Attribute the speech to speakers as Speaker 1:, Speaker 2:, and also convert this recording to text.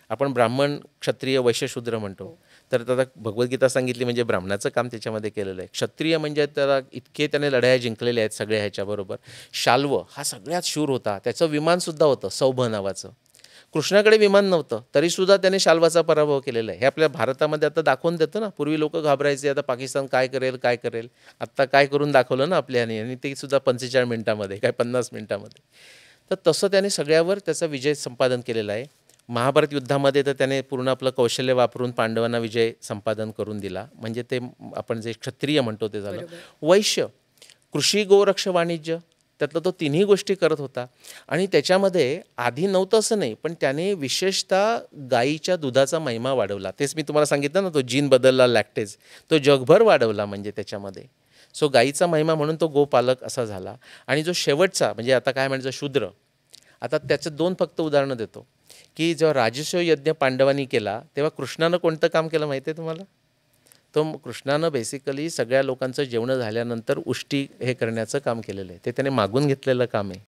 Speaker 1: आपण ब्राह्मण क्षत्रिय वैश्य शूद्र म्हणतो, तर त्याला भगवद्गीता सांगितली म्हणजे ब्राह्मणाचं काम त्याच्यामध्ये केलेलं आहे. क्षत्रिय म्हणजे त्याला इतके त्याने लढाया जिंकलेल्या आहेत सगळ्या ह्याच्याबरोबर. शाल्व हा सगळ्यात शूर होता, त्याचं विमानसुद्धा होतं सौभ नावाचं. कृष्णाकडे विमान नव्हतं तरीसुद्धा त्याने शाल्वाचा पराभव केलेला आहे. हे आपल्या भारतामध्ये आता दाखवून देतं ना. पूर्वी लोक घाबरायचे, आता पाकिस्तान काय करेल काय करेल, आत्ता काय करून दाखवलं ना आपल्याने, आणि ते सुद्धा 45 मिनिटामध्ये काय 50 मिनिटामध्ये. तर तसं त्याने सगळ्यावर त्याचा विजय संपादन केलेला आहे. महाभारत युद्धामध्ये तर त्याने पूर्ण आपलं कौशल्य वापरून पांडवांना विजय संपादन करून दिला. म्हणजे ते आपण जे क्षत्रिय म्हणतो ते झालं. वैश्य कृषी गोरक्ष वाणिज्य त्यातलं तो तिन्ही गोष्टी करत होता. आणि त्याच्यामध्ये आधी नव्हतं असं नाही, पण त्याने विशेषतः गाईच्या दुधाचा महिमा वाढवला. तेच मी तुम्हाला सांगितलं ना, तो जीन बदलला लॅक्टेज, तो जगभर वाढवला म्हणजे त्याच्यामध्ये. सो गाईचा महिमा म्हणून तो गोपालक असा झाला. आणि जो शेवटचा म्हणजे आता काय म्हणायचं शूद्र, आता त्याचं 2 फक्त उदाहरणं देतो. की जेव्हा राजस्व यज्ञ पांडवांनी केला तेव्हा कृष्णानं कोणतं काम केलं माहिती आहे तुम्हाला? तो कृष्णानं बेसिकली सगळ्या लोकांचं जेवण झाल्यानंतर उष्टी हे करण्याचं काम केलेलं आहे. ते त्याने मागून घेतलेलं काम आहे.